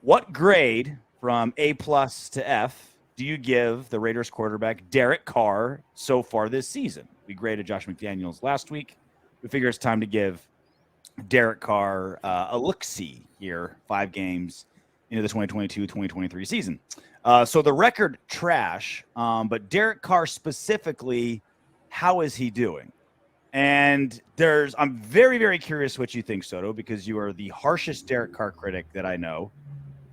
What grade from A+ to F do you give the Raiders quarterback Derek Carr so far this season? We graded Josh McDaniels last week. We figure it's time to give Derek Carr a look-see here, 5 games into the 2022-2023 season. So the record, trash, but Derek Carr specifically, how is he doing? And I'm very, very curious what you think, Soto, because you are the harshest Derek Carr critic that I know.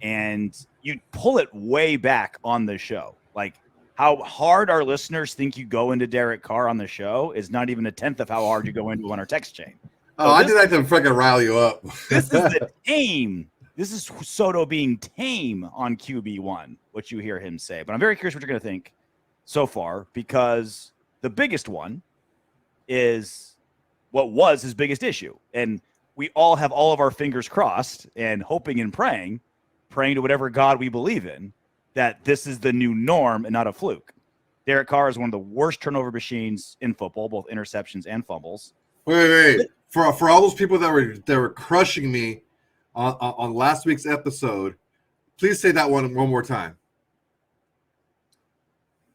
And you pull it way back on the show. Like, how hard our listeners think you go into Derek Carr on the show is not even a tenth of how hard you go into on our text chain. So I did that to freaking rile you up. This is the tame. This is Soto being tame on QB1, what you hear him say. But I'm very curious what you're going to think so far, because the biggest one is what was his biggest issue. And we all have all of our fingers crossed and hoping and praying to whatever God we believe in, that this is the new norm and not a fluke. Derek Carr is one of the worst turnover machines in football, both interceptions and fumbles. Wait. For all those people that were crushing me on last week's episode, please say that one more time.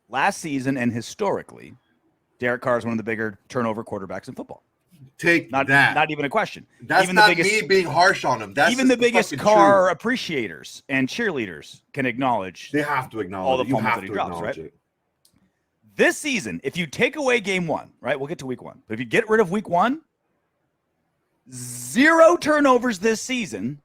Last season and historically, Derek Carr is one of the bigger turnover quarterbacks in football. Not even a question. That's even not the biggest, me being harsh on him. That's even the biggest Carr appreciators and cheerleaders can acknowledge. They have to acknowledge all the fumbles that he drops, right? It. This season, if you take away game 1, right? We'll get to week 1. But if you get rid of week 1, 0 turnovers this season.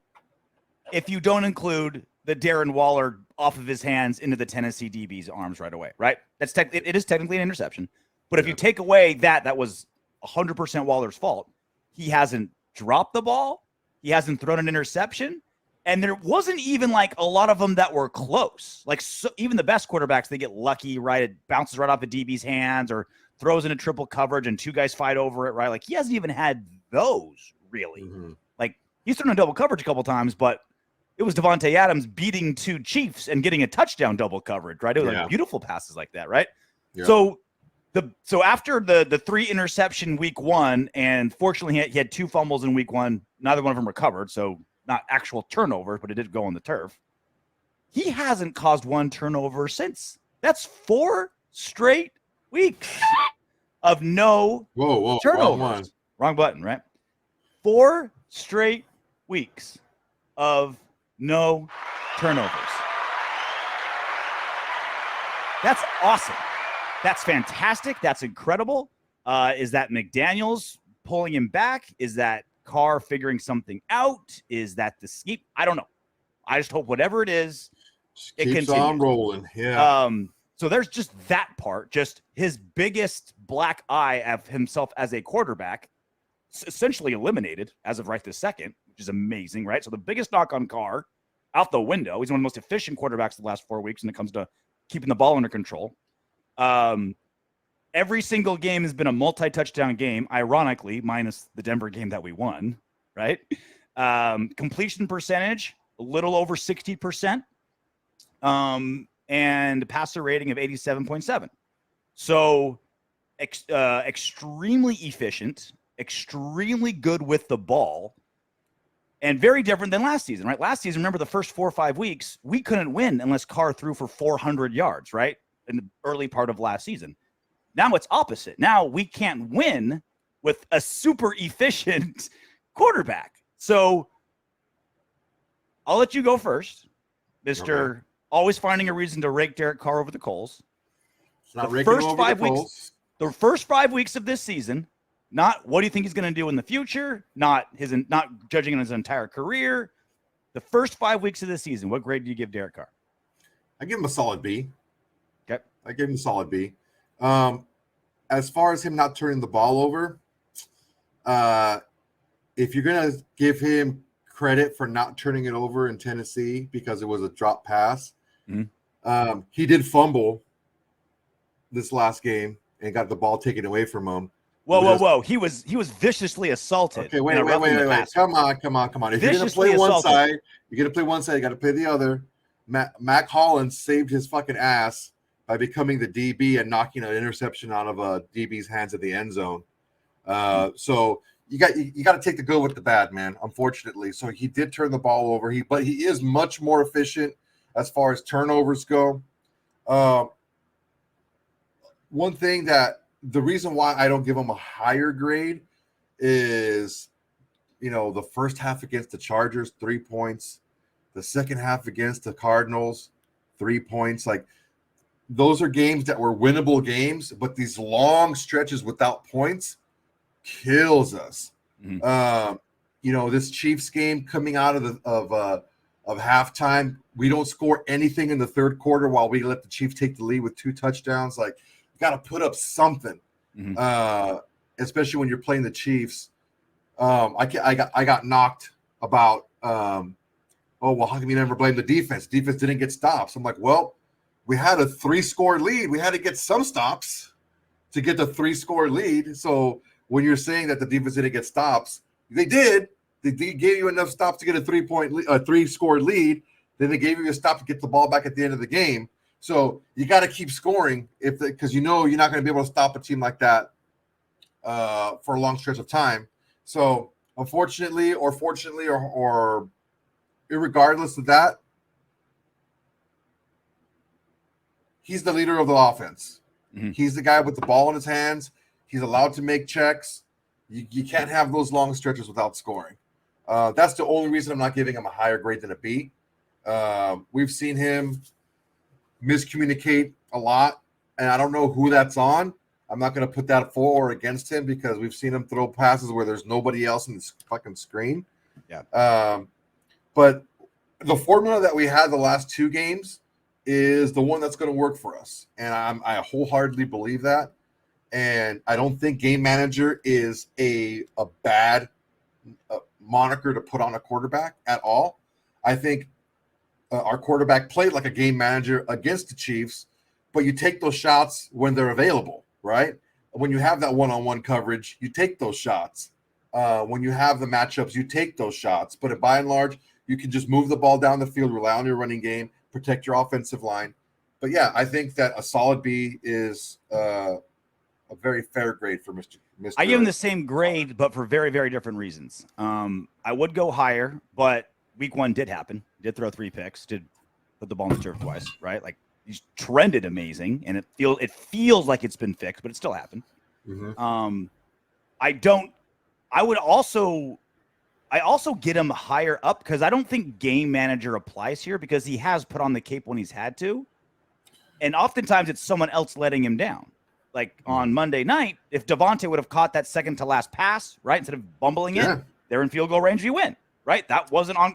If you don't include the Darren Waller off of his hands into the Tennessee DB's arms right away, right? It is technically an interception. But if you take away that was 100% Waller's fault. He hasn't dropped the ball. He hasn't thrown an interception. And there wasn't even like a lot of them that were close. Like even the best quarterbacks, they get lucky, right? It bounces right off the DB's hands or throws into triple coverage and 2 guys fight over it, right? Like he hasn't even had those really. Mm-hmm. Like he's thrown in double coverage a couple times, but it was Davante Adams beating 2 Chiefs and getting a touchdown double coverage, right? It was like beautiful passes like that, right? Yeah. So after the 3 interception week 1, and fortunately he had 2 fumbles in week 1, neither one of them recovered, so not actual turnovers, but it did go on the turf. He hasn't caused 1 turnover since. That's 4 straight weeks of no turnovers. Wrong button, right? 4 straight weeks of no turnovers. That's awesome. That's fantastic. That's incredible. Is that McDaniels pulling him back? Is that Carr figuring something out? Is that the scheme? I don't know. I just hope whatever it is, it continues. On rolling. Yeah. So there's just that part. Just his biggest black eye of himself as a quarterback, essentially eliminated as of right this second, which is amazing, right? So the biggest knock on Carr out the window. He's one of the most efficient quarterbacks the last 4 weeks when it comes to keeping the ball under control. Every single game has been a multi-touchdown game, ironically, minus the Denver game that we won, right? Completion percentage, a little over 60%, and passer rating of 87.7. So extremely efficient, extremely good with the ball, and very different than last season, right? Last season, remember the first 4 or 5 weeks, we couldn't win unless Carr threw for 400 yards, right? In the early part of last season. Now it's opposite. Now we can't win with a super efficient quarterback. So I'll let you go first, Mr. Okay. Always finding a reason to rake Derek Carr over the coals. It's not raking over the coals. The first 5 weeks of this season, not what do you think he's going to do in the future, not judging on his entire career. The first 5 weeks of this season, what grade do you give Derek Carr? I give him a solid B. Okay. I give him a solid B. As far as him not turning the ball over, if you're going to give him credit for not turning it over in Tennessee because it was a drop pass, he did fumble this last game and got the ball taken away from him. Whoa. He was viciously assaulted. Okay, wait. Come on. If you're going to play one side, you got to play the other. Mac Hollins saved his fucking ass by becoming the DB and knocking an interception out of a DB's hands at the end zone. So you got to take the good with the bad, man. Unfortunately, so he did turn the ball over. But he is much more efficient as far as turnovers go. One thing that the reason why I don't give him a higher grade is, the first half against the Chargers, 3 points. The second half against the Cardinals, 3 points. Like, those are games that were winnable games, but these long stretches without points kills us. Mm-hmm. This Chiefs game coming out of halftime, we don't score anything in the third quarter while we let the Chiefs take the lead with 2 touchdowns. Like, you got to put up something, especially when you're playing the Chiefs. I got knocked about. How come you never blame the defense? Defense didn't get stops. I'm like, well, we had a 3-score lead. We had to get some stops to get the 3-score lead. So when you're saying that the defense didn't get stops, they did. They gave you enough stops to get a 3-score lead. Then they gave you a stop to get the ball back at the end of the game. So you got to keep scoring because you're not going to be able to stop a team like that for a long stretch of time. So unfortunately, or fortunately, or irregardless of that, he's the leader of the offense. Mm-hmm. He's the guy with the ball in his hands. He's allowed to make checks. You can't have those long stretches without scoring. That's the only reason I'm not giving him a higher grade than a B. We've seen him miscommunicate a lot, and I don't know who that's on. I'm not going to put that for or against him because we've seen him throw passes where there's nobody else in this fucking screen. Yeah. But the formula that we had the last 2 games is the one that's going to work for us. And I wholeheartedly believe that. And I don't think game manager is a bad moniker to put on a quarterback at all. I think our quarterback played like a game manager against the Chiefs, but you take those shots when they're available, right? When you have that one-on-one coverage, you take those shots. When you have the matchups, you take those shots. But by and large, you can just move the ball down the field, rely on your running game, protect your offensive line. But, yeah, I think that a solid B is a very fair grade for Mr. I give him the same grade, but for very, very different reasons. I would go higher, but week 1 did happen. He did throw 3 picks, did put the ball in the turf twice, right? Like, he's trended amazing, and it feels like it's been fixed, but it still happened. Mm-hmm. I also get him higher up because I don't think game manager applies here because he has put on the cape when he's had to. And oftentimes it's someone else letting him down. Like on Monday night, if Davante would have caught that second to last pass, right, instead of bumbling it, they're in field goal range, you win, right? That wasn't on.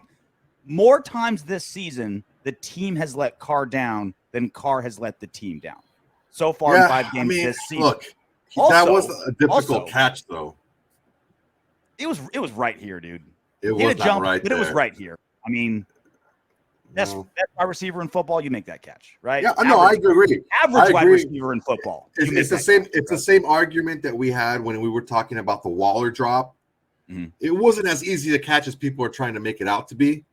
More times this season, the team has let Carr down than Carr has let the team down. So far in 5 games this season. Look, that was a difficult catch, though. It was right here, dude. It was not right but there. It was right here. I mean, best wide receiver in football, you make that catch, right? Yeah, no, I agree. Average wide receiver in football. It's the same. It's the same argument that we had when we were talking about the Waller drop. Mm-hmm. It wasn't as easy to catch as people are trying to make it out to be.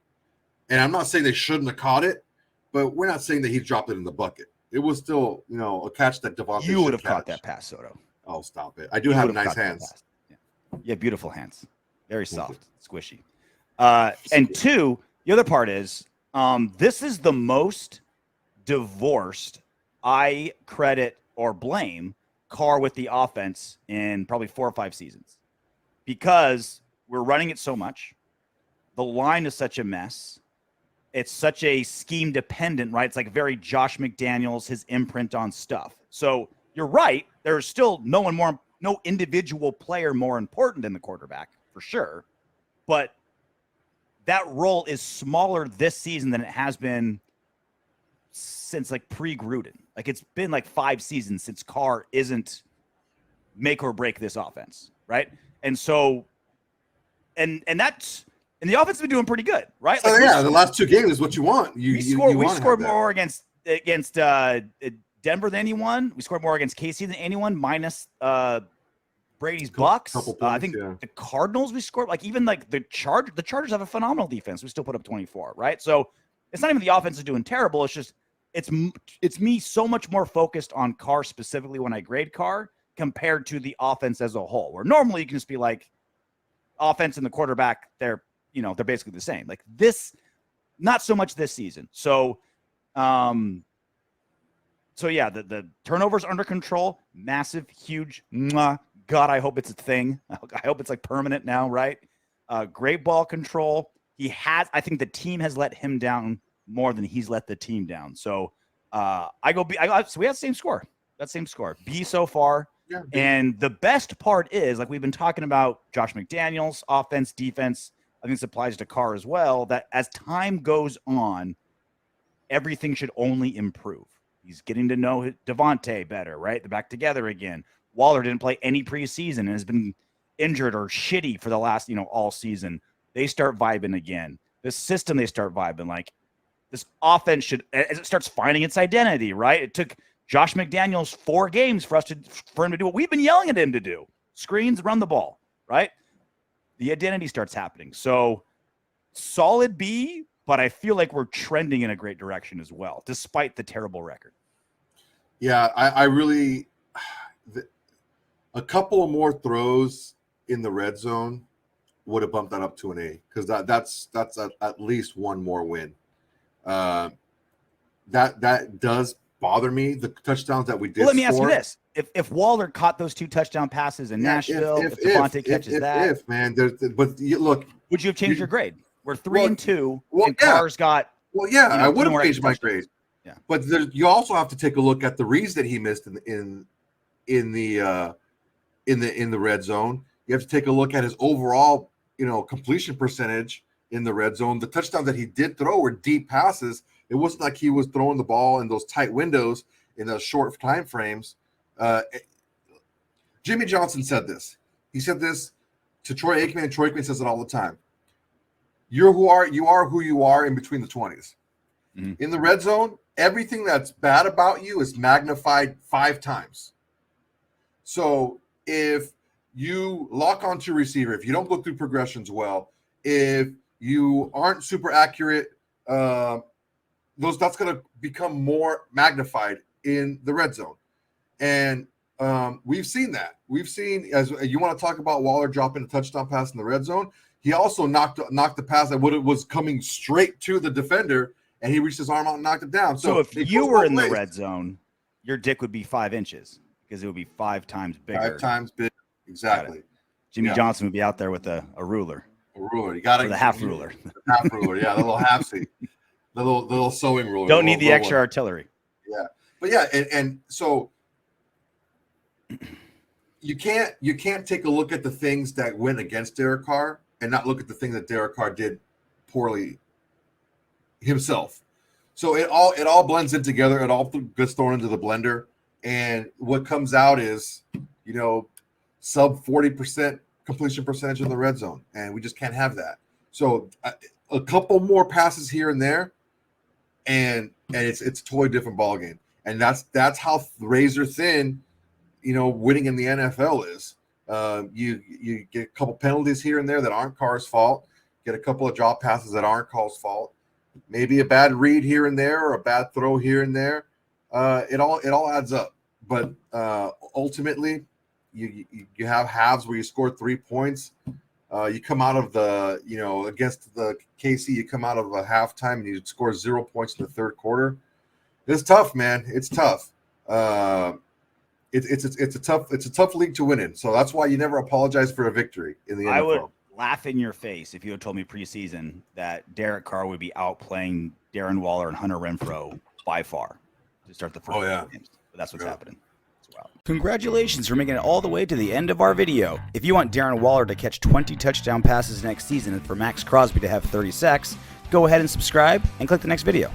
And I'm not saying they shouldn't have caught it, but we're not saying that he dropped it in the bucket. It was still, a catch that Davante. You would have caught that pass, Soto. Oh, stop it! I do have nice hands. Yeah, beautiful hands. Very soft, squishy. And 2, the other part is this is the most divorced I credit or blame Carr with the offense in probably 4 or 5 seasons because we're running it so much. The line is such a mess. It's such a scheme dependent, right? It's like very Josh McDaniels, his imprint on stuff. So you're right. There's still no individual player more important than the quarterback for sure. But that role is smaller this season than it has been since like pre-Gruden. Like it's been like 5 seasons since Carr isn't make or break this offense, right? And so, and the offense has been doing pretty good, right? Like the last 2 games is what you want. We scored more against Denver than anyone. We scored more against KC than anyone, minus Brady's Bucks. I think the Cardinals we scored, like even like the Chargers have a phenomenal defense. We still put up 24, right? So it's not even the offense is doing terrible. It's just it's me so much more focused on Carr specifically when I grade Carr compared to the offense as a whole. Where normally you can just be like, offense and the quarterback, they're basically the same. Like this, not so much this season. So, the turnovers under control, massive, huge. God, I hope it's a thing. I hope it's like permanent now, right? Great ball control. I think the team has let him down more than he's let the team down. So so we have the same score. That same score. B so far. Yeah, B. And the best part is, like we've been talking about Josh McDaniels, offense, defense. I think this applies to Carr as well, that as time goes on, everything should only improve. He's getting to know Davante better, right? They're back together again. Waller didn't play any preseason and has been injured or shitty for the last, all season. They start vibing again. The system, they start vibing. Like this offense should, as it starts finding its identity, right? It took Josh McDaniels 4 games for him to do what we've been yelling at him to do. Screens, run the ball, right? The identity starts happening. So solid B, but I feel like we're trending in a great direction as well, despite the terrible record. Yeah, I really a couple of more throws in the red zone would have bumped that up to an A, because that's at least one more win. That does bother me. The touchdowns that we did. Well, let me ask you this: if Waller caught those 2 touchdown passes in Nashville, if Davante catches that, man, look, would you have changed your grade? We're 3-2, and Carr's got. Well, yeah, I would have changed my grade. Yeah, but you also have to take a look at the reads that he missed in the red zone. You have to take a look at his overall, completion percentage in the red zone. The touchdowns that he did throw were deep passes. It wasn't like he was throwing the ball in those tight windows in those short time frames. Jimmy Johnson said this. He said this to Troy Aikman. Troy Aikman says it all the time. You are who you are in between the 20s. Mm-hmm. In the red zone, everything that's bad about you is magnified 5 times. So if you lock onto receiver, if you don't go through progressions well, if you aren't super accurate, that's going to become more magnified in the red zone. And we've seen that. We've seen, as you want to talk about Waller dropping a touchdown pass in the red zone, he also knocked the pass that was coming straight to the defender, and he reached his arm out and knocked it down. So if you were in the red zone, your dick would be 5 inches because it would be 5 times bigger. 5 times big, exactly. Jimmy Johnson would be out there with a ruler. A ruler. You got the half ruler. Half ruler, yeah, the little half seat. The little sewing ruler. Don't need the extra artillery. Yeah. But yeah, and so you can't take a look at the things that went against Derek Carr and not look at the thing that Derek Carr did poorly himself. So it all blends in together. It all gets thrown into the blender, and what comes out is, sub 40% completion percentage in the red zone, and we just can't have that. So a couple more passes here and there, and it's a totally different ballgame. And that's how razor thin, winning in the NFL is. You get a couple penalties here and there that aren't Carr's fault. Get a couple of drop passes that aren't Carr's fault. Maybe a bad read here and there or a bad throw here and there. It all adds up. But ultimately, you have halves where you score 3 points. You come out of the, against the KC, you come out of a halftime and you score 0 points in the third quarter. It's tough, man. It's tough. It's a tough league to win in. So that's why you never apologize for a victory in the NFL. I would laugh in your face if you had told me preseason that Derek Carr would be outplaying Darren Waller and Hunter Renfrow by far to start the first games. But that's what's happening. Congratulations for making it all the way to the end of our video. If you want Darren Waller to catch 20 touchdown passes next season and for Max Crosby to have 30 sacks, go ahead and subscribe and click the next video.